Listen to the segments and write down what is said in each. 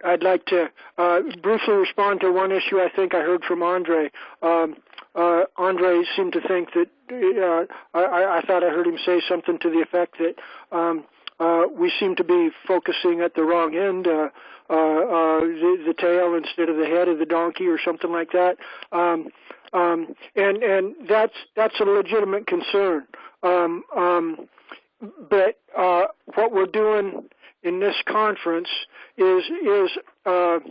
I'd like to briefly respond to one issue I think I heard from Andre. Andre seemed to think that I thought I heard him say something to the effect that we seem to be focusing at the wrong end, the tail instead of the head of the donkey or something like that. And that's a legitimate concern. But what we're doing in this conference is a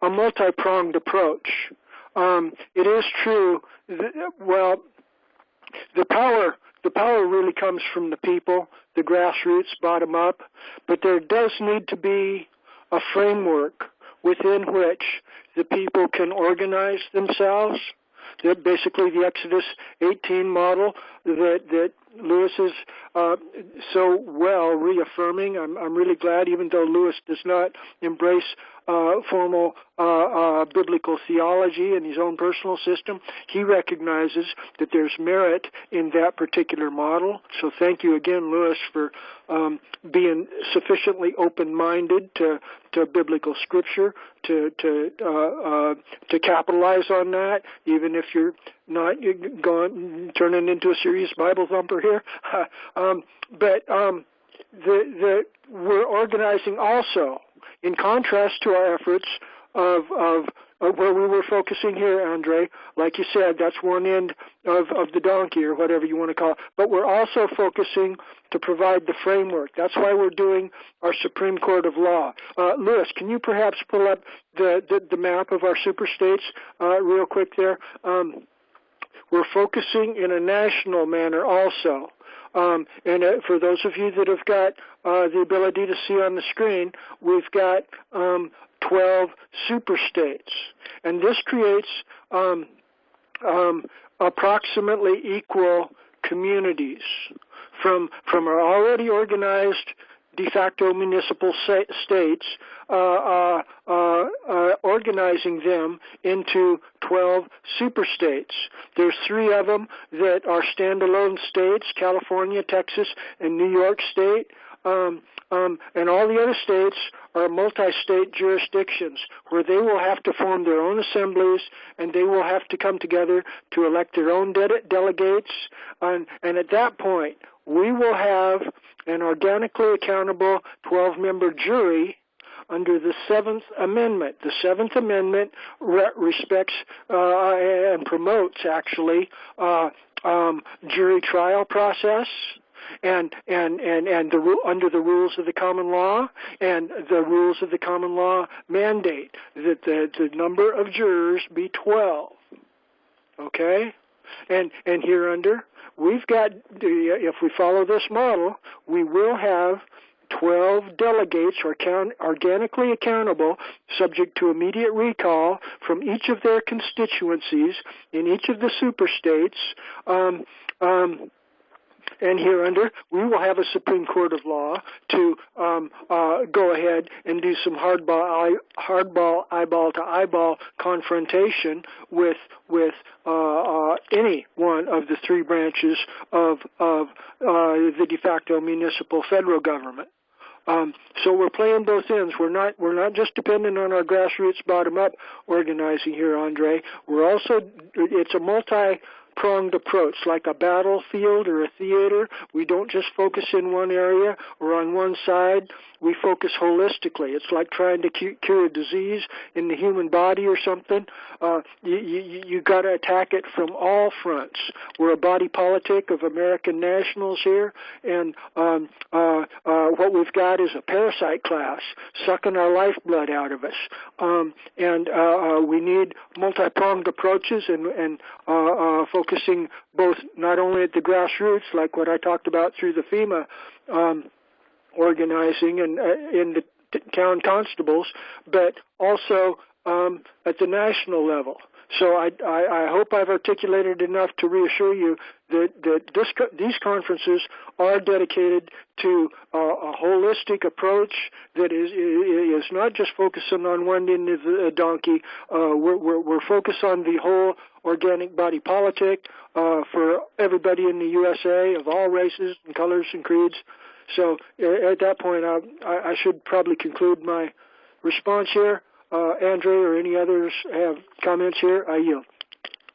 multi-pronged approach. It is true that, well, the power really comes from the people, the grassroots, bottom up, but there does need to be a framework within which the people can organize themselves. That basically the Exodus 18 model that Lewis is so well reaffirming. I'm really glad, even though Lewis does not embrace formal biblical theology in his own personal system, he recognizes that there's merit in that particular model. So thank you again, Lewis, for being sufficiently open-minded to biblical scripture to capitalize on that, even if you're not turning into a serious Bible thumper here. But we're organizing also, in contrast to our efforts of where we were focusing here, Andre, like you said, that's one end of the donkey or whatever you want to call it. But we're also focusing to provide the framework. That's why we're doing our Supreme Court of Law. Lewis, can you perhaps pull up the map of our superstates real quick there? We're focusing in a national manner also. And for those of you that have got the ability to see on the screen, we've got 12 superstates. And this creates approximately equal communities from our already organized de facto municipal states, organizing them into 12 superstates. There's 3 of them that are standalone states, California, Texas, and New York State. And all the other states are multi-state jurisdictions where they will have to form their own assemblies and they will have to come together to elect their own delegates. And at that point, we will have an organically accountable 12-member jury under the 7th Amendment. The 7th Amendment respects and promotes, actually, jury trial process and under the rules of the common law, and the rules of the common law mandate that the number of jurors be 12. Okay? And hereunder, we've got, if we follow this model, we will have 12 delegates organically accountable, subject to immediate recall from each of their constituencies in each of the superstates. And hereunder, we will have a Supreme Court of Law to go ahead and do some hardball eyeball-to-eyeball confrontation with any one of the 3 branches of the de facto municipal federal government. So we're playing both ends. We're not just dependent on our grassroots bottom-up organizing here, Andre. It's a multi-pronged approach, like a battlefield or a theater. We don't just focus in one area or on one side. We focus holistically. It's like trying to cure a disease in the human body or something. You got to attack it from all fronts. We're a body politic of American nationals here, and what we've got is a parasite class sucking our lifeblood out of us. And we need multi-pronged approaches and focusing both not only at the grassroots, like what I talked about through the FEMA organizing and in the town constables, but also at the national level. So I hope I've articulated enough to reassure you that these conferences are dedicated to a holistic approach that is not just focusing on one end of the donkey. We're focused on the whole organic body politic for everybody in the USA of all races and colors and creeds. So at that point, I should probably conclude my response here? Andre or any others have comments here? I yield.